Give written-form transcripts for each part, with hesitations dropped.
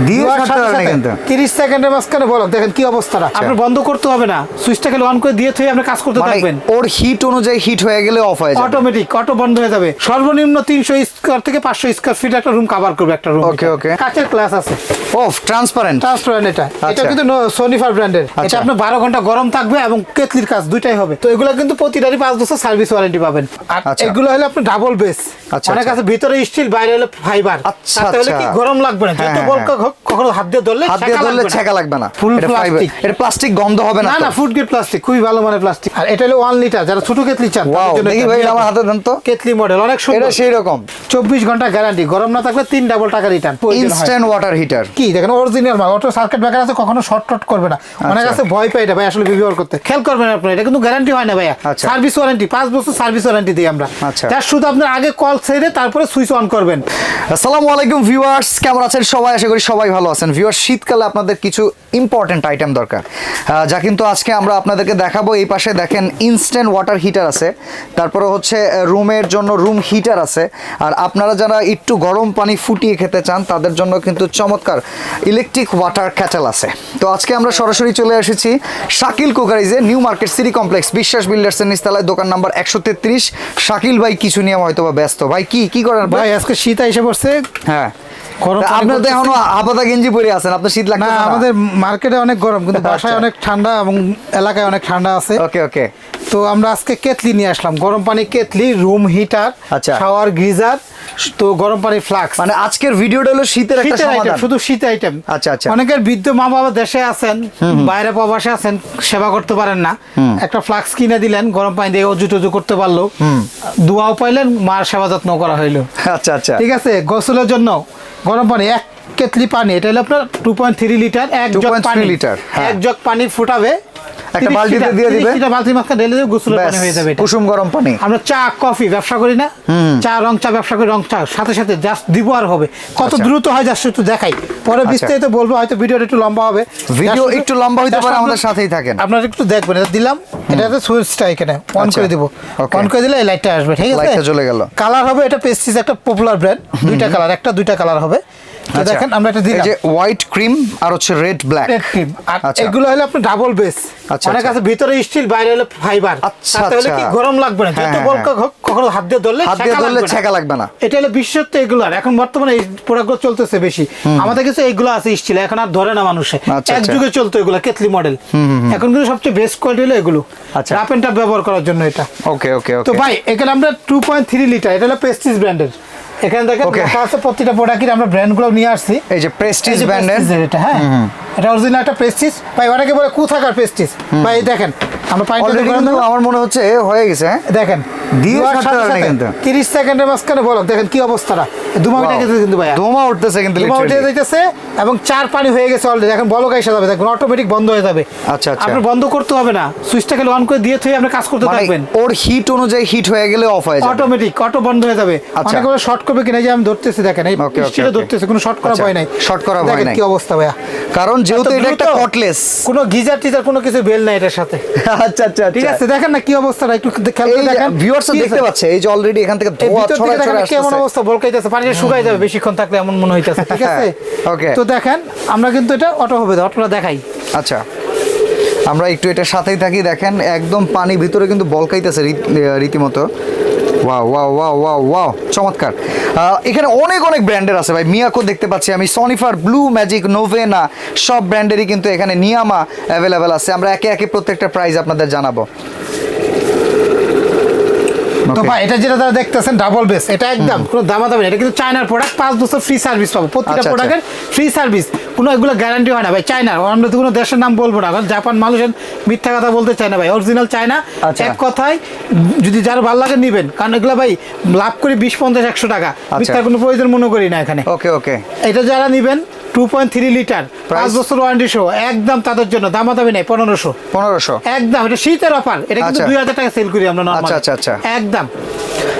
30 সেকেন্ডের মাঝখানে বলো দেখেন কি অবস্থাটা। আপনি বন্ধ করতে হবে না, সুইচটা খালি অন করে দিয়ে আপনি কাজ করতে থাকবেন। ওর হিট অনুযায়ী হিট হয়ে গেলে অফ হয়ে যাবে, অটোমেটিক অটো বন্ধ হয়ে যাবে। সর্বনিম্ন 300 স্কয়ার থেকে 500 স্কয়ার ফিট একটা রুম কভার করবে একটা রুম। ওকে ওকে, কাচের গ্লাস আছে, অফ ট্রান্সপারেন্ট এটা। এটা কিন্তু সোনিফার ব্র্যান্ডের। এটা আপনি 12 ঘন্টা গরম থাকবে এবং কেটলির কাজ দুইটাই হবে। তো এগুলো কিন্তু প্রতিটারই 5 বছর সার্ভিস ওয়ারেন্টি পাবেন। আর এগুলো হলো আপনি ডাবল বেস, অনেক আছে ভিতরে স্টিল বাইরে হলো ফাইবার। তাহলে কি গরম লাগবে না, যত বলকা কখনো হাত দিয়ে ধরলে ছেকা লাগবে না। এটা ফাইবার, এটা প্লাস্টিক গন্ধ হবে না। না ফুড গ্রেড প্লাস্টিক, খুবই ভালো মানের প্লাস্টিক। আর এটা হলো 1 লিটার, যারা ছোট কেটলি চান তাদের জন্য। দেখি ভাই আমার হাতে দেন তো, কেটলি মডেল অনেক সুন্দর। এটা সেই রকম 24 ঘন্টা গ্যারান্টি, গরম না থাকলে 3 ডাবল টাকা রিটার্ন। ইনস্ট্যান্ট ওয়াটার হিটার কি দেখেন অরিজিনাল মাল, অটো সার্কিট ব্রেকার আছে, কখনো শর্ট করবে না। অনেক আছে ভয় পায় এটা ভাই আসলে ব্যবহার করতে, খেয়াল করবেন আপনারা। এটা কিন্তু গ্যারান্টি হয় না ভাইয়া, সার্ভিস ওয়ারেন্টি 5 বছর সার্ভিস ওয়ারেন্টি দিই আমরা। তার শুধু আপনার আগে কল ছেড়ে তারপরে সুইচ অন করবেন। আসসালামু আলাইকুম ভিউয়ার্স, কেমন আছেন সবাই? আশা করি সবাই ভালো আছেন। ভিউয়ার্স, শীতকালে আপনাদের কিছু ইম্পর্টেন্ট আইটেম দরকার, যা কিন্তু আজকে আমরা আপনাদেরকে দেখাবো। এই পাশে দেখেন ইনস্ট্যান্ট ওয়াটার হিটার আছে, তারপরে হচ্ছে রুমের জন্য রুম হিটার আছে। আর আপনারা যারা একটু গরম পানি ফুটিয়ে খেতে চান তাদের জন্য কিন্তু চমৎকার ইলেকট্রিক ওয়াটার ক্যাটেল আছে। তো আজকে আমরা সরাসরি চলে এসেছি শাকিল কোকারিজে, new market city complex, Biswas বিল্ডার্সের নিচতলায়, দোকান নাম্বার 133। শাকিল ভাই কিছু নিয়ে হয়তো বা ব্যস্ত। ভাই কি করেন ভাই? আজকে শীত এসে পড়ছে। হ্যাঁ, আপনার তো এখনো আপাতা গেঞ্জি পরে আছেন, আপনার শীত লাগছে না? আমাদের মার্কেটে অনেক গরম, কিন্তু বাসায় অনেক ঠান্ডা এবং এলাকায় অনেক ঠান্ডা আছে। ওকে ওকে। তো আমরা আজকে কেটলি নিয়ে আসলাম, গরম পানি kettle, room heater, shower geyser, তো গরম পানি ফ্লাক্স। মানে আজকের ভিডিওটা হলো শীতের একটা সমাধান, শুধু শীত আইটেম। আচ্ছা আচ্ছা। অনেকের বৃদ্ধ মা বাবা দেশে আছেন, বাইরে প্রবাসে আছেন, সেবা করতে পারেন না, একটা ফ্লাক্স কিনে দিলেন, গরম পানি দিয়ে অজু টজু করতে পারলো, দোয়াও পাইলেন, মার সেবা যত্ন করা হইলো। আচ্ছা আচ্ছা, ঠিক আছে। গোসলের জন্য গরম পানি 1 কেটলি পানি, এটা হলো আপনার 2.3 লিটার, 1 জগ পানি ফুটাবে, একটা বালতিতে দিয়ে দিবেন, এটা বালতির মাঝখানে ঢেলে দিলে গোসলের পানি হয়ে যাবে। কুসুম গরম পানি। আমরা চা কফি ব্যবসা করি না, চা রং চা ব্যবসা করি, রং চা সাথে সাথে জাস্ট দিব আর হবে। কত দ্রুত হয় জাস্ট একটু দেখাই, পরে বিস্তারিত বলবো, হয়তো ভিডিওটা একটু লম্বা হবে। ভিডিও একটু লম্বা হইতে পারে, আমাদের সাথেই থাকেন। আপনারা একটু দেখবেন, এটা দিলাম, এটাতে সুইচটা এখানে অন করে দিব, অন করে দিলে এই লাইটটা আসবে। ঠিক আছে, লাইটটা জ্বলে গেল। কালার হবে, এটা পেস্টিজ একটা পপুলার ব্র্যান্ড, দুইটা কালার, দুইটা কালার হবে। তো দেখেন আমরা এটা দিলাম, এই যে হোয়াইট ক্রিম আর হচ্ছে রেড ব্ল্যাক। Red cream. আর এগুলো হলো আপনি ডাবল বেস, অনেক আছে ভিতরে স্টিল বাইরে হলো ফাইবার। তাহলে কি গরম লাগবে না, যত বলকা কখনো হাত দিয়ে ধরলে ছেকা লাগবে না। এটা হলো বিশ্বস্ত এগুলার। এখন বর্তমানে এই প্রোডাক্টগুলো চলতেছে বেশি, আমাদের কাছে এইগুলো আছে স্টিল, এখন আর ধরে না মানুষে। এক যুগে চলতো এগুলো কেটলি মডেল, এখন কিন্তু সবচেয়ে বেস্ট কোয়ালিটি হলো এগুলো, রাপ এন্ড টাপ ব্যবহার করার জন্য এটা। ওকে ওকে। তো ভাই এখানে আমরা 2.3 লিটার, এটা হলো প্রেস্টিজ ব্র্যান্ডের। এখানে দেখেন আছে প্রত্যেকটা প্রোডাক্টের আমরা ব্র্যান্ডগুলো নিয়ে আসছি। এই যে প্রেস্টিজ ব্র্যান্ডের এটা, হ্যাঁ এটা অরিজিনাল একটা প্রেস্টিজ। ভাই অনেকে বলে কোথাকার প্রেস্টিজ, ভাই দেখেন আমরা পাইতে কিন্তু আমার মনে হচ্ছে হয়ে গেছে। দেখেন 30 সেকেন্ডের মাঝখানে বলো দেখেন কি অবস্থাটা। ধোঁয়া উঠে গেছে কিন্তু ভাই, ধোঁয়া উঠতেছে কিন্তু, ধোঁয়া উঠে যাইতেছে এবং চার পানি হয়ে গেছে অলরেডি। এখন বলক এসে যাবে, দেখুন অটোমেটিক বন্ধ হয়ে যাবে। আচ্ছা আচ্ছা, আপনি বন্ধ করতে হবে না, সুইচটা খালি অন করে দিয়ে আপনি কাজ করতে থাকবেন। ওর হিট অনুযায়ী হিট হয়ে গেলে অফ হয়ে যাবে, অটোমেটিক অটো বন্ধ হয়ে যাবে। অনেকে বলে শর্ট করবে কিনা, যে আমি ধরতেছি দেখেন এই স্টিলে ধরতেছে, কোনো শর্ট করা ভয় নাই, শর্ট করা ভয় নাই। কি অবস্থা ভাইয়া, কারণ যেহেতু এটা একটা কটলেস, কোনো গিজার টিজার কোনো কিছু বেল নাই এটার সাথে। আচ্ছা আচ্ছা, ঠিক আছে। দেখেন না কি অবস্থাটা, একটু খেয়াল করে দেখেন। ভিউয়ার্স দেখতে পাচ্ছে, এই যে অলরেডি এখান থেকে ধোঁয়া ছড়ায় আসছে, কেমন অবস্থা, বলকাইতেছে, পানি শুকায় যাবে বেশিক্ষণ থাকলে এমন মনে হইতাছে। ঠিক আছে, ওকে। তো দেখেন আমরা কিন্তু এটা অটো হবে, অটোটা দেখাই। আচ্ছা, আমরা একটু এটার সাথেই থাকি। দেখেন একদম পানি ভিতরে কিন্তু বলকাইতেছে রীতিমতো। Wow wow wow wow wow, চমৎকার। এখানে অনেক ব্র্যান্ডের আছে ভাই। মিয়াকো দেখতে পাচ্ছি আমি, সনিফার, ব্লু ম্যাজিক, নোভেনা, সব ব্র্যান্ডেরই কিন্তু এখানে নিয়ামা অ্যাভেলেবেল আছে। আমরা একে একে প্রত্যেকটা প্রাইস আপনাদের জানাবো। তো ভাই এটা যেটা তারা দেখতেছেন ডাবল বেস, এটা একদম কোনো দামাদামি না, এটা কিন্তু চায়নার প্রোডাক্ট। 5 বছর ফ্রি সার্ভিস পাবো প্রত্যেকটা প্রোডাক্টের, ফ্রি সার্ভিস, কোনো এগুলো গ্যারান্টি হয় না ভাই। চায়নার, আমরা তো কোনো দেশের নাম বলবো না, কারণ জাপান মানুষের মিথ্যা কথা বলতে চায় না ভাই, অরিজিনাল চায়না। এক কথায় যদি যার ভালো লাগে নিবেন, কারণ এগুলো ভাই লাভ করি 20, 50, 100 টাকা, মিথ্যার কোনো প্রয়োজন মনে করি না এখানে। ওকে ওকে, এটা যারা নিবেন 2.3 লিটার 5 বছর ওয়ারেন্টি সহ, একদম তাদের জন্য দামাদামি নাই, 1500 একদম। এটা শীতের অফার, এটা কিন্তু 2000 টাকা সেল করি আমরা নরমাল। আচ্ছা আচ্ছা, একদম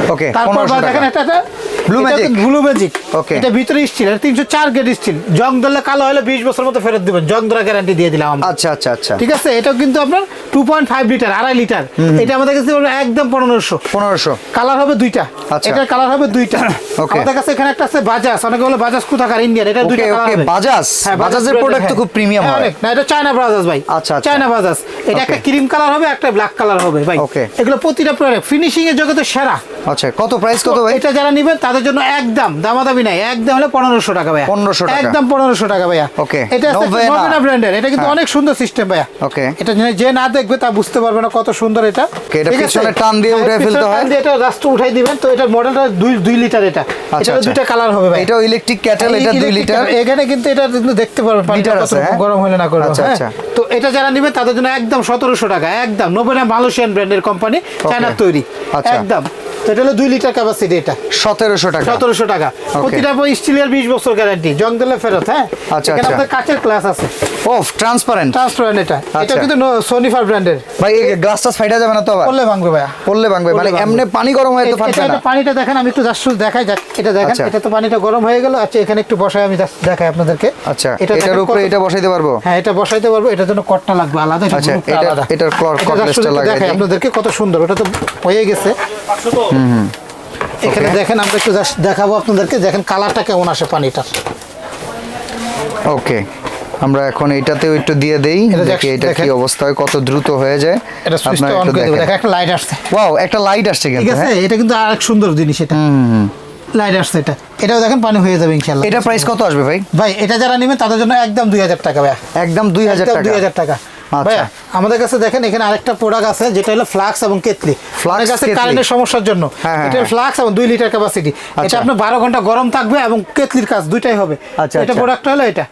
Okay, তারপর 1500 দেখেন টাকা। এটা Blue Magic? Blue magic. Okay. এটা ভিতরে স্টিল, এটা 304 গ্রেড স্টিল। জং ধরলে কালো হলে 20 বছর মতো ফেরত দিবেন, জং ধরা গ্যারান্টি দিয়ে দিলাম আমরা। আচ্ছা আচ্ছা আচ্ছা, ঠিক আছে, এটাও কিন্তু আপনার 2.5 লিটার, 2.5 লিটার। এটা আমাদের কাছে একদম 1500। কালার হবে দুইটা, আচ্ছা। এটার কালার হবে দুইটা। Okay. আমাদের কাছে এখানে একটা আছে বাজাজ, অনেকে বলে বাজাজ কোথাকার, ইন্ডিয়ান। এটা দুইটা ওকে কালার ওকে, হবে। বাজাজ, হ্যাঁ, বাজাজের brand, প্রোডাক্ট তো হ্যাঁ। খুব প্রিমিয়াম হ্যাঁ, হয়। অনেক। না, এটা চায়না বাজাজ ভাই। আচ্ছা, আচ্ছা। চায়না বাজাজ। এটা একটা ক্রিম কালার হবে, একটা ব্ল্যাক কালার হবে ভাই। Okay. এগুলো প্রতিটা প্রোডাক্ট ফিনিশিং এর জগতে সেরা। আচ্ছা, কত প্রাইস কত ভাই? এটা যারা নেবেন তাদের জন্য একদম দামাদামি নাই, একদম হলে 1500 টাকা ভাইয়া। 1500 টাকা। একদম 1500 টাকা ভাইয়া। Okay. এটা Novena। নোভেনা ব্র্যান্ডের। এটা কিন্তু হ্যাঁ। অনেক সুন্দর সিস্টেম ভাইয়া। Okay. এটা যে না দেখবে তা বুঝতে পারবে না কত সুন্দর এটা। Okay, এটা ঠিক আছে? পিছনে টান দিয়ে হ্যাঁ, উঠায় ফেলতে পিছনে হয়। টান দিয়ে এটা রাস্ট উঠাই দিবেন। তো এটার মডেলটা 2 লিটার। এটা আচ্ছা, এটা দুইটা কালার হবে ভাই। এটাও ইলেকট্রিক ক্যাটেল, এটা 2 লিটার। এখানে কিন্তু এটা কিন্তু দেখতে পারবেন পানিটা লিটার কত আছে, হ্যাঁ? গরম হলে না করবে। আচ্ছা, হ্যাঁ। আচ্ছা। তো এটা যারা নেবে তাদের জন্য একদম 1700 টাকা। একদম নোভেনা মালয়েশিয়ান ব্র্যান্ডের কোম্পানি, চায়নার তৈরি। আচ্ছা। একদম। তো এটা হলো 2 লিটার ক্যাপাসিটি। এটা 1700 টাকা। 1700 টাকা। প্রতিটা বই স্টিলের 20 বছর গ্যারান্টি, জং দিলে ফেরত। হ্যাঁ, আচ্ছা, এখানে আচ্ছা। আমাদের কাচের গ্লাস আছে, ওফ, ট্রান্সপারেন্ট। ট্রান্সপারেন্ট। এটা আচ্ছা। কিন্তু সোনিফার ব্র্যান্ডের। ভাই এই গ্লাসটা ফাইটা যাবে না তো আবার? পড়লে ভাঙবে ভাইয়া, পড়লে ভাঙবে, মানে পড়লে এমনি ভাঙবে। পানি গরম হয়ে তো ফাটবে না? এটা পানিটা দেখেন, আমি একটু জাস্ট দেখাই যাক। এটা দেখেন, আচ্ছা। এটা তো পানিটা গরম হয়ে গেল। আচ্ছা, এখানে একটু বসাই আমি just দেখাই আপনাদেরকে। আচ্ছা, এটা এটার দেখেন উপরে কত- এটা বসাইতে পারবো? হ্যাঁ, এটা বসাইতে পারবো। এটার জন্য কটটা লাগবে আলাদা, এটা আচ্ছা, গ্রুপটা এটা- আলাদা। এটার এটা কটলেসটা just লাগাই দেখাই দিই। আপনাদেরকে কত সুন্দর। ওটা তো হয়ে গেছে। এখানে দেখেন, আমরা একটু জাস্ট দেখাবো আপনাদেরকে। দেখেন কালারটা কেমন আসে পানিটার। ওকে, আমরা এখন এইটাতেও একটু দিয়ে দেই, এটা দেখি এটা কি দেখেন। অবস্থা হয়, কত দ্রুত হয়ে যায়। এটা সুইচটা আপনারা অন একটু করে দেবো। দেখেন। দেখেন একটা লাইট আসছে। ওয়াও, একটা লাইট আসছে ঠিক কিন্তু, আছে, হ্যাঁ? এটা কিন্তু আরেক সুন্দর জিনিস। এটা লাইট আসছে। এটাও দেখেন পানি হয়ে যাবে ইনশাআল্লাহ। এটা প্রাইস কত আসবে ভাই? ভাই এটা যারা নেবেন তাদের জন্য একদম 2000 টাকা ভাইয়া। একদম 2000 একদম টাকা। 2000 টাকা। আচ্ছা। ভাইয়া আমাদের কাছে দেখেন এখানে আরেকটা প্রোডাক্ট আছে, যেটা হলো ফ্লাক্স এবং কেতলি। Flux, আমাদের কাছে কেতলি। কারেন্টের সমস্যার জন্য হ্যাঁ, হ্যাঁ, এটা হ্যাঁ। ফ্লাক্স এবং 2 লিটার ক্যাপাসিটি। এটা আচ্ছা। আপনার 12 ঘন্টা গরম থাকবে এবং কেতলির কাজ দুইটাই হবে। আচ্ছা, এটা আচ্ছা। প্রোডাক্ট হলো এটা।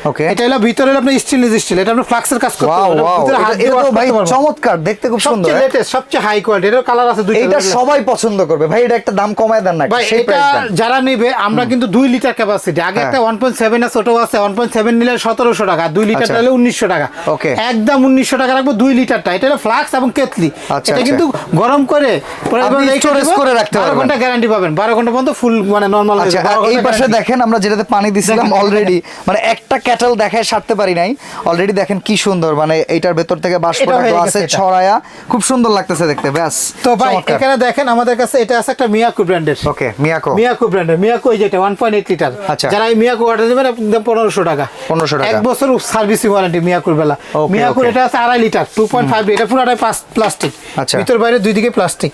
ওকে, এটা হলো ভিতরে হলো আপনার স্টেনলেস স্টিল। এটা আপনার ফ্লাক্সের কাজ করতে ওয়াও হবে। ওয়াও, ভিতরে হাত দিয়ে এটা তো wash ভাই করতে পারবো। চমৎকার, দেখতে খুব সুন্দর। সবচেয়ে লেটেস্ট, সবচেয়ে হাই কোয়ালিটি। এর কালার আছে দুইটা। এইটা সবাই পছন্দ করবে ভাই, এটা একটা দাম কমায় দেন না, ভাই সেই এটা প্রাইস দেন। যারা নেবে, আমরা কিন্তু 2 লিটার ক্যাপাসিটি। আগে একটা 1.7 আছে, ওটাও আছে 1.7 নিলে 1700 টাকা, 2 লিটারটা আচ্ছা। হলে 1900 টাকা। Okay. একদম 1900 টাকা রাখবো 2 লিটারটা। এটা হলো ফ্লাক্স এবং কেতলি। আচ্ছা, এটা আচ্ছা। কিন্তু গরম করে পরে আপনি এবার রেখে storage দেবো, করে রাখতে 12 পারবেন। ঘন্টা গ্যারান্টি পাবেন। 12 ঘন্টা পর্যন্ত ফুল মানে নরমাল হয়ে আচ্ছা, যাবে। আর 12 এই ঘন্টা পাশে guarantee। দেখেন, আমরা যেটাতে পানি দিছিলাম দেখেন। অলরেডি, মানে একটা ক্যাটেল দেখায় সারতে পারি নাই। অলরেডি দেখেন কি সুন্দর, মানে এইটার ভেতর থেকে বাষ্পটা হয়ে গেছে গ্লাসে এটা। ছড়ায়া খুব সুন্দর লাগতেছে দেখতে। ব্যাস, তো ভাই চমৎকার। এখানে দেখেন আমাদের কাছে এটা আছে একটা মিয়াকো ব্র্যান্ডের। ওকে, মিয়াকো। মিয়াকো ব্র্যান্ডের। মিয়াকো এই যেটা 1.8 লিটার। আচ্ছা। যারা এই মিয়াকো অর্ডার দেবেন একদম 1500 টাকা। 1500 টাকা। 1 বছর সার্ভিসিং ওয়ারেন্টি মিয়াকোর বেলা। Okay, মিয়াকোর okay. এটা আছে 2.5 লিটার, 2.5 লিটার। এটা পুরোটাই প্লাস্টিক। আচ্ছা। ভিতর বাইরে দুই দিকে প্লাস্টিক।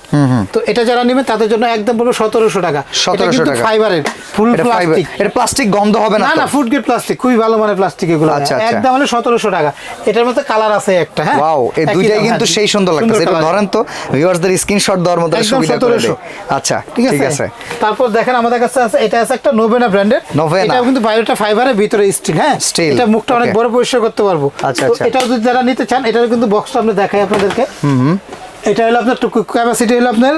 তো এটা যারা নেবেন তাদের জন্য একদম পড়বে 1700 টাকা। 1700 এটা কিন্তু টাকা। ফাইবারের, ফুল এটা ফাইবার, প্লাস্টিক। এটা প্লাস্টিক গন্ধ হবে না না তো? না, ফুড গ্রেড প্লাস্টিক, খুবই ভালো মানের প্লাস্টিক এগুলো। আচ্ছা, আচ্ছা। একদম হলো 1700 টাকা। এটার মধ্যে কালার আছে একটা। হ্যাঁ, ওয়াও, এই একই দুইটাই দাম, কিন্তু হ্যাঁ। সেই সুন্দর লাগতেছে। এটা colour। ধরেন তো ভিউয়ার্সদের স্ক্রিনশট দেওয়ার মতো একদম সুবিধা করে দেই। 1700 আচ্ছা, ঠিক আছে। তারপর দেখেন আমাদের কাছে আছে, এটা আছে একটা নোভেনা ব্র্যান্ডের। Novena। এটাও কিন্তু বাইরেটা ফাইবারের, ভিতরে স্টিল। হ্যাঁ, Steel, এটা মুখটা অনেক okay. বড় পরিষ্কার করতে পারবো। আচ্ছা, তো আচ্ছা। এটাও যদি যারা নিতে চান, এটার কিন্তু বক্সটা আমরা দেখাই আপনাদেরকে। এটা হলো আপনার ক্যাপাসিটি হলো আপনার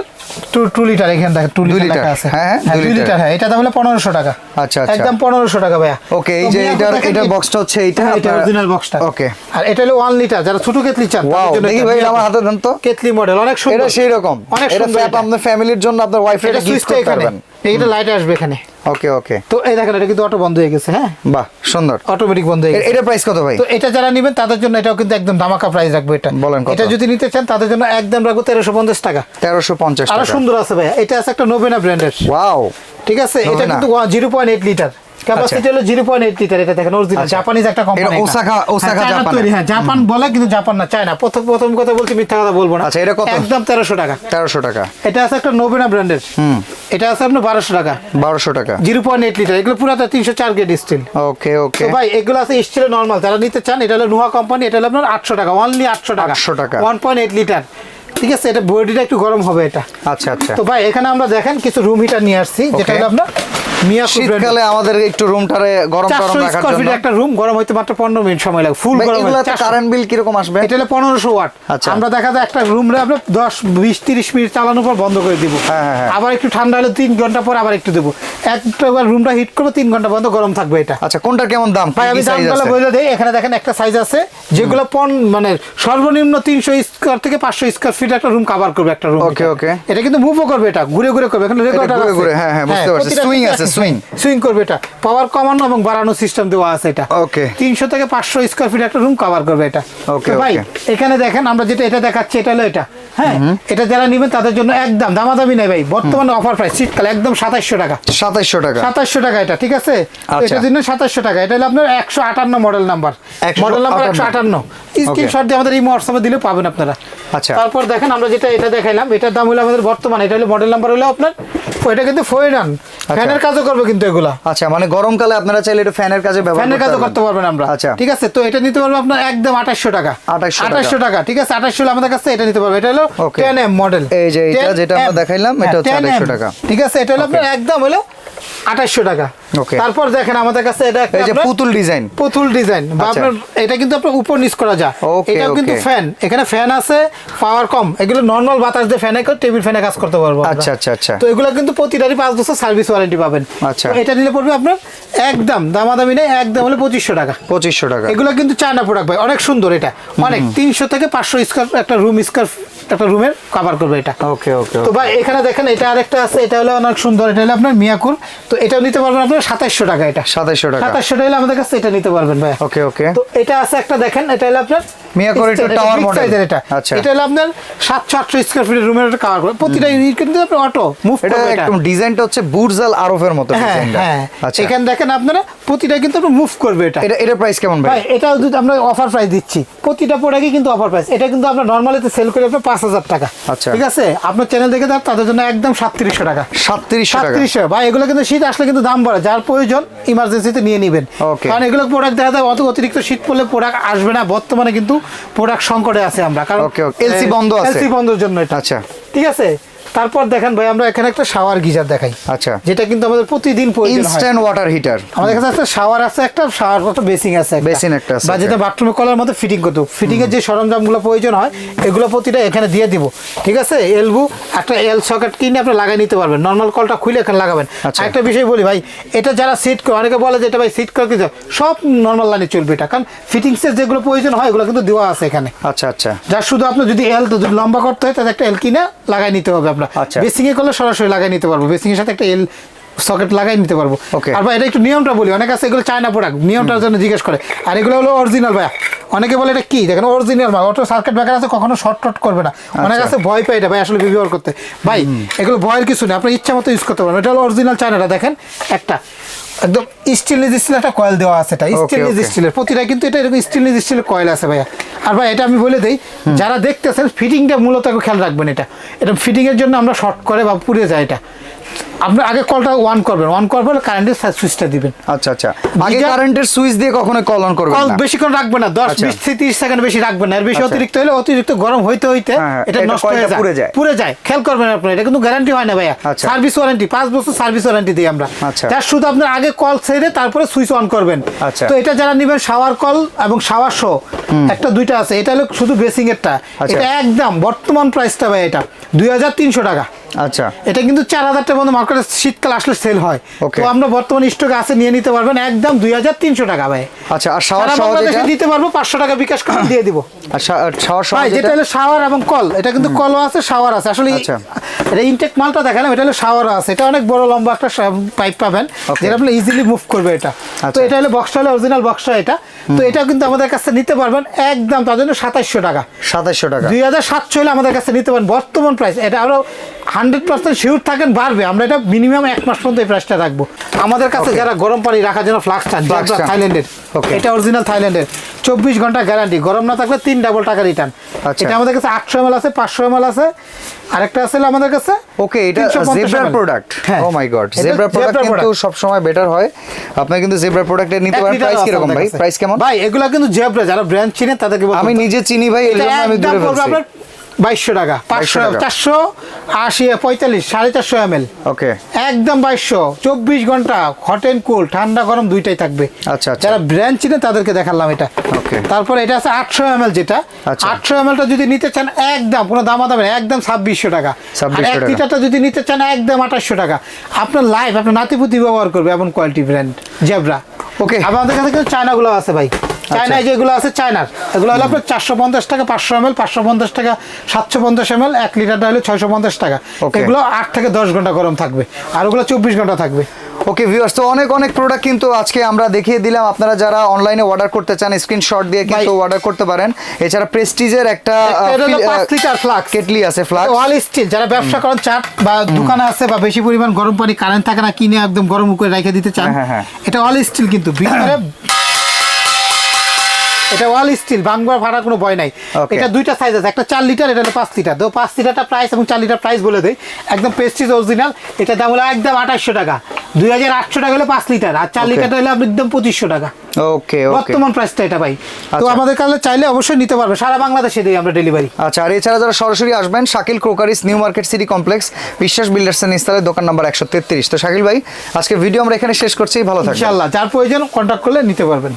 2 লিটার। এখানে দেখেন 2 লিটার লিটার। লেখা আছে। হ্যাঁ, হ্যাঁ, 2 2 লিটার। হ্যাঁ, এটা দাম হলো 1500 টাকা। আচ্ছা, আচ্ছা। একদম 1500 টাকা ভাইয়া। ওকে, এই তো যে মিয়াকো দেখেন এটার কি- বক্সটা হচ্ছে এইটা, হ্যাঁ, এটা অরিজিনাল বক্সটা। ওকে। আর এটা হলো 1 লিটার, যারা ছোট কেতলি চান ওয়াও, তাদের জন্য দেখি এটা ভাই মিয়াকো। আমার হাতে দেন তো। কেতলি মডেল অনেক সুন্দর। এটা সেই রকম, অনেক এটা সুন্দর এটা। আপনার ফ্যামিলির জন্য, আপনার ওয়াইফের এটা গিফট সুইচটা করতে এখানে, পারবেন। এইটা লাইট আসবে এখানে। ওকে ওকে, তো এই দেখেন, এটা কিন্তু অটো বন্ধ হয়ে গেছে। হ্যাঁ, বাহ, সুন্দর। অটোমেটিক বন্ধ হয়ে গেছে। এটা প্রাইস কত ভাই? তো এটা যারা নেবেন তাদের জন্য এটাও কিন্তু একদম ধামাকা প্রাইস রাখবো। এটা বলেন কত? এটা যদি নিতে চান তাদের জন্য একদম রাখবো 1350 টাকা। 1350 আরো টাকা। সুন্দর আছে ভাইয়া। এটা আছে একটা নোভেনা ব্র্যান্ডের। ওয়াও, ঠিক আছে, এটা Novena। কিন্তু 0.8 লিটার ক্যাপাসিটি হলো 0.8 লিটার। এটা দেখেন অরিজিনাল জাপানিজ একটা কোম্পানি। এটা ওসাকা জাপানের। হ্যাঁ, জাপান বলে কিন্তু জাপান না, চায়না। প্রথম কথা বলছি, মিথ্যা কথা বলবো না। আচ্ছা, এটা কত? একদম 1300 টাকা। 1300 টাকা। এটা আছে একটা নোভেনা ব্র্যান্ডের। এটা আছে আপনার 1200 টাকা। 1200 টাকা। 0.8 লিটার। এগুলো পুরাটা 304 গ্রেড স্টিল। ওকে ওকে, তো ভাই এগুলো আছে স্টিলের নরমাল, যারা নিতে চান এটা হলো নুহা কোম্পানি। এটা হলো আপনার 800 টাকা, অনলি 800 টাকা। 800 টাকা। 1.8 লিটার। ঠিক আছে, এটা বডিটা একটু গরম হবে এটা। আচ্ছা আচ্ছা। তো ভাই এখানে আমরা দেখেন কিছু রুম হিটার নিয়ে আসছি, যেটা Okay. হলো আপনার মিয়াকুর শীতকালে আমাদের একটু রুমটারে গরম গরম 400 রাখার স্কয়ার জন্য। ফিট একটা রুম গরম হইতে মাত্র 15 মিনিট সময় লাগে, ফুল গরম এগুলো হইতে। কারেন্ট বিল কি রকম আসবে? এটা হলো 1500 ওয়াট। আচ্ছা। আমরা দেখা যায় একটা রুম রে আমরা 10 20 30 মিনিট চালানোর পর বন্ধ করে দিব। হ্যাঁ। আবার একটু ঠান্ডা হলে 3 ঘন্টা পর আবার একটু দেব। একবার রুমটা হিট করব 3 ঘন্টা পর্যন্ত গরম থাকবে এটা। আচ্ছা, কোনটার কেমন দাম? ভাই আমি দামগুলো বলে দেই। এখানে দেখেন একটা সাইজ আছে যেগুলো মানে সর্বনিম্ন 300 স্কয়ার থেকে 500 স্কয়ার ফিট একটা রুম কভার করবে একটা রুম। ওকে। এটা কিন্তু মুভও করবে, এটা ঘুরে ঘুরে করবে। এখানে রেগুলেটর আছে। ঘুরে, হ্যাঁ, বুঝতে পারছি। সুইং আছে, সুইং করবে এটা। পাওয়ার কমানো এবং বাড়ানো সিস্টেম দেওয়া আছে এটা। ওকে। 300 থেকে 500 স্কয়ার ফিট একটা রুম কভার করবে এটা। ওকে, তো ভাই এখানে দেখেন আমরা যেটা এটা দেখাচ্ছি এটা হলো এটা। হ্যাঁ, এটা যারা নেবেন তাদের জন্য একদম দামাদামি নেই ভাই, বর্তমানে অফার প্রাইস শীতকালে একদম 2700 টাকা। 2700 টাকা। 2700 টাকা এটা, ঠিক আছে? তো আচ্ছা। এটার জন্য 2700 টাকা। এটা হলো আপনার 158 model number. Model number 158। Screenshot দিয়ে আমাদের এই হোয়াটসঅ্যাপে দিলে পাবেন আপনারা। আচ্ছা। তারপর দেখেন আমরা যেটা এটা দেখাইলাম, এটার দাম হলো আমাদের বর্তমানে, এটা হলো মডেল নাম্বার হলো আপনার, এটা কিন্তু ফোয়েরান ফ্যানের কাজও করবে কিন্তু এগুলা। আচ্ছা, মানে গরমকালে আপনারা চাইলে এটা ফ্যানের কাজে ব্যবহার ফ্যানের কাজও করতে পারবেন আমরা। আচ্ছা, ঠিক আছে? তো এটা নিতে পারবো আপনার একদম 2800 টাকা। 2800 টাকা, ঠিক আছে? 2800 হলে আমাদের কাছে এটা নিতে পারবে। এটা হলো 10M মডেল। এই যে এটা যেটা আমরা দেখাইলাম এটা হচ্ছে 2800 টাকা। ঠিক আছে? এটা হলো আপনার একদম হলো 2800 টাকা। ওকে। তারপর দেখেন আমাদের কাছে এটা একটা এই যে পুতুল ডিজাইন বা আপনার এটা কিন্তু আপনার উপর নিচ করা যায়। এটাও কিন্তু ফ্যান, এখানে ফ্যান আছে, পাওয়ার কম। এগুলো নরমাল বাতাস দিয়ে ফ্যানে করে টেবিল ফ্যানে কাজ করতে পারবো। আচ্ছা। তো এগুলো কিন্তু প্রতিটারই 5 বছর সার্ভিস ওয়ারেন্টি পাবেন। আচ্ছা। তো এটা নিলে পড়বে আপনার একদম দামাদামি নেই, একদম হলো 2500 টাকা। 2500 টাকা। এগুলো কিন্তু চায়না প্রোডাক্ট ভাই, অনেক সুন্দর এটা। অনেক 300 থেকে 500 স্কয়ার একটা রুমের কভার করবে এটা। ওকে। তো ভাই এখানে দেখেন এটা আরেকটা আছে, এটা হলো অনেক সুন্দর। এটা হলো আপনার মিয়াকুর। তো এটাও নিতে পারবেন আপনার 2700 টাকা। এটা 2700 টাকা। 2700 টাকা হলে আমাদের কাছে এটা নিতে পারবেন ভাই। ওকে। তো এটা আছে একটা দেখেন, এটা হলো আপনার মিয়াকুর একটু টাওয়ার মডেল। এটা আচ্ছা। এটা হলো আপনার 700-800 স্কয়ার ফিটের রুমের কভার করবে। প্রতিটা ইউনিট কিন্তু আপনি অটো মুভ এটা করবে। একদম ডিজাইনটা হচ্ছে বুর্জ আল আরবের মতো ডিজাইনটা। হ্যাঁ। আচ্ছা। এখানে দেখেন আপনারা প্রতিটা কিন্তু আপনি মুভ করবে এটা। এটা প্রাইস কেমন ভাই? ভাই এটাও যদি আমরা অফার প্রাইস দিচ্ছি, প্রতিটা প্রোডাক্টই কিন্তু অফার প্রাইস। এটা কিন্তু আমরা নরমালিতে সেল করি আপনার 5000 টাকা। আচ্ছা। ঠিক আছে? আপনার চ্যানেল দেখে তাদের জন্য একদম 3700 টাকা। 3700 টাকা। 3700 ভাই। এগুলো কিন্তু শীত আসলে কিন্তু দাম বাড়ে, যার প্রয়োজন ইমার্জেন্সিতে নিয়ে নেবেন। ওকে। কারণ এগুলো প্রোডাক্ট দেখা যায় অতিরিক্ত শীত পড়লে প্রোডাক্ট আসবে না। বর্তমানে কিন্তু প্রোডাক্ট সংকটে আছে আমরা, কারণ এলসি বন্ধ আছে। এলসি বন্ধের জন্য এটা। আচ্ছা। ঠিক আছে? তারপর দেখেন ভাই আমরা এখানে একটা শাওয়ার গিজার দেখাই। আচ্ছা। যেটা কিন্তু আমাদের প্রতিদিন প্রয়োজন হয়। Instant water heater. আমাদের কাছে আছে শাওয়ার আছে একটা, শাওয়ার একটা বেসিন আছে, বেসিন একটা আছে, বা যেটা বাথরুমে কলার মধ্যে ফিটিং করতে, ফিটিং এর যে সরঞ্জামগুলো প্রয়োজন হয় এগুলো প্রতিটা এখানে দিয়ে দিব। ঠিক আছে? এলবু একটা এল সকেট কিনে আপনি লাগাই নিতে পারবেন। নরমাল কলটা খুলে এখানে লাগাবেন। একটা বিষয় বলি ভাই, এটা যারা সেট করে, অনেকে বলে যে এটা ভাই সেট করে দিতে, সব নরমাল লাইনে চলবে এটা, কারণ ফিটিংসের যেগুলো প্রয়োজন হয় এগুলো কিন্তু দেওয়া আছে এখানে। আচ্ছা। যার শুধু আপনি যদি যদি লম্বা করতে হয় তাহলে একটা এল কিনে লাগাই নিতে হবে আপনার। বেসিং এ করলে সরাসরি লাগাই নিতে পারবো, বেসিং এর সাথে একটা এল সকেট লাগাই নিতে পারবো। আর ভাই এটা একটু নিয়মটা বলি, অনেক আছে এগুলো চায়না প্রোডাক্ট, নিয়মটার জন্য জিজ্ঞেস করে। আর এগুলো হলো অরিজিনাল ভাই। অনেকে বলে এটা কি, দেখেন অরিজিনাল ভাই, অটো সার্কিট ব্রেকার আছে, কখনো শর্ট করবে না। অনেক আছে ভয় পায় এটা ভাই আসলে ব্যবহার করতে। ভাই এগুলো ভয়ের কিছু নেই, আপনার ইচ্ছা মতো ইউজ করতে পারবেন। এটা হলো অরিজিনাল চায়নাটা। দেখেন একটা একদম স্টেনলেস স্টিলের একটা কয়েল দেওয়া আছে, এটা স্টেনলেস স্টিলের প্রতিটা কিন্তু এটা এরকম স্টেনলেস স্টিলের কয়েল আছে ভাইয়া। আর ভাই এটা আমি বলে দেই, যারা দেখতেছেন ফিটিংটা মূলত খেয়াল রাখবেন। এটা ফিটিং এর জন্য আমরা শর্ট করে বা পুড়ে যায় এটা। আপনি আগে কলটা অন করবেন কারেন্টের সুইচটা দিবেন। আচ্ছা। আগে কারেন্টের সুইচ দিয়ে কখনো কল অন করবেন না। কল বেশিক্ষণ রাখবেন না, 10-20 থেকে 30 সেকেন্ড বেশি রাখবেন না। এর বেশি অতিরিক্ত হলে অতিরিক্ত গরম হইতে এটা নষ্ট হয়ে যায়, পুড়ে যায়। খেয়াল করবেন আপনারা, এটা কিন্তু গ্যারান্টি হয় না ভাইয়া। সার্ভিস ওয়ারেন্টি 5 বছর সার্ভিস ওয়ারেন্টি দিই আমরা। তার শুধু আপনার আগে কল ছেড়ে তারপরে সুইচ অন করবেন। তো এটা যারা নেবেন শাওয়ার কল এবং শাওয়ার শো একটা দুইটা আছে, এটা হলো শুধু বেসিং এরটা। এটা একদম বর্তমান প্রাইসটা ভাই এটা 2300 টাকা। আচ্ছা। এটা কিন্তু 4000 টাকা পর্যন্ত মার্কেটে শীতকাল আসলে সেল হয়। তো আমরা বর্তমানে স্টকে আছে, নিয়ে নিতে পারবেন একদম 2300 টাকা ভাই। আচ্ছা। আর শাওয়ার সহ দিতে পারবো, 500 টাকা বিকাশ করে দিয়ে দিব। আর শাওয়ার সহ যেটা হলো শাওয়ার এবং কল, এটা কিন্তু কলও আছে শাওয়ার আছে। আসলে এটা ইনটেক মালটা দেখালাম, এটা হলো শাওয়ার আছে। এটা অনেক বড় লম্বা একটা পাইপ পাবেন, যেটা আপনি ইজিলি মুভ করবে এটা। তো এটা হলো বক্সটা, হলো অরিজিনাল বক্সটা এটা। তো এটা কিন্তু আমাদের কাছে নিতে পারবেন একদম তার জন্য 2700 টাকা। 2700 টাকা। 2700 হলে আমাদের কাছে নিতে পারেন বর্তমান প্রাইস। এটা আরো 100% শিওর থাকেন বাড়বে। আমরা এটা মিনিমাম 1 মাস পর্যন্ত এই প্রাইসটা রাখবো। আমাদের কাছে যারা গরম পানি রাখার জন্য ফ্লাক্স চান, থাইল্যান্ডের, এটা অরিজিনাল থাইল্যান্ডের, 24 ঘন্টা গ্যারান্টি, গরম না থাকলে 3 ডাবল টাকা রিটার্ন। এটা আমাদের কাছে 800 ml আছে, 500 ml আছে, আরেকটা আছে আমাদের কাছে। ওকে, এটা জেব্রার প্রোডাক্ট। ও মাই গড, জেব্রার প্রোডাক্ট কিন্তু সব সময় বেটার হয়। আপনি কিন্তু জেব্রার প্রোডাক্টের নিতে পারেন। প্রাইস কি রকম ভাই? প্রাইস কেমন ভাই? এগুলা কিন্তু জেব্রা যারা ব্র্যান্ড চিনে তাদেরকে আমি নিজে চিনি ভাই, এর জন্য আমি দূরে বলছি। 2200 টাকা 500 480 45 450 ml ওকে একদম 2200 24 ঘন্টা হট এন্ড কুল ঠান্ডা গরম দুইটাই থাকবে। আচ্ছা আচ্ছা যারা ব্র্যান্ড চিনে তাদেরকে দেখালাম এটা। ওকে তারপর এটা আছে 800 ml যেটা আচ্ছা। 800 ml টা যদি নিতে চান একদম কোনো দামাদামি না, একদম 2600 টাকা। আর 2600 1 টাকা। লিটারটা যদি নিতে চান একদম 2800 টাকা। আপনার লাইফ আপনার নাতিপুতি ব্যবহার করবে এমন কোয়ালিটি ব্র্যান্ড জেব্রা। ওকে আমাদের কাছে কিন্তু চায়নাগুলো আছে ভাই, চায়নায় যেগুলো আছে চায়নার এগুলো হলো আপনার 450 টাকা 500 ml, 550 টাকা 750 ml, 1 লিটারটা হলো 650 টাকা। Okay. এগুলো 8 থেকে 10 ঘন্টা গরম থাকবে আর ওগুলো 24 ঘন্টা থাকবে। ওকে ভিউয়ার্স, তো অনেক অনেক প্রোডাক্ট কিন্তু আজকে আমরা দেখিয়ে দিলাম। আপনারা যারা অনলাইনে অর্ডার করতে চান স্ক্রিনশট দিয়ে কিন্তু অর্ডার করতে পারেন। এছাড়া প্রেস্টিজের একটা 5 লিটার ফ্লাক্স কেটলি আছে, ফ্লাক্স অল স্টিল। যারা ব্যবসা করেন চাট বা দোকানে আছে বা বেশি পরিমাণ গরম পানি কারেন্ট থাকে না কিনে একদম গরম করে রেখে দিতে চান, এটা অল স্টিল কিন্তু ভিতরে এটা অল স্টিল, ভাঙবার ফাটার কোনো ভয় নাই। এটা দুইটা সাইজ আছে, একটা 4 লিটার, এটা হলো 5 লিটার। তো 5 লিটারটা প্রাইস এবং 4 লিটার প্রাইস বলে দেই। একদম প্রেস্টিজ অরিজিনাল, এটা দাম হলো একদম 2800 টাকা। 2800 টাকা হলো 5 লিটার, আর 4 লিটারটা হলো একদম 2500 টাকা। ওকে ওকে বর্তমান প্রাইসটা এটা ভাই। তো আমাদের কাছে চাইলে অবশ্যই নিতে পারবে, সারা বাংলাদেশে দেই আমরা ডেলিভারি। আচ্ছা, আর এছাড়া যারা সরাসরি আসবেন Shakil crockeries, new market city complex, বিশ্বাস বিল্ডার্স এর নিচতলায়, দোকান নাম্বার 133। তো শাকিল ভাই, আজকে ভিডিও আমরা এখানে শেষ করছি, ভালো থাকবেন ইনশাআল্লাহ। যার প্রয়োজন কন্টাক্ট করলে নিতে পারবেন।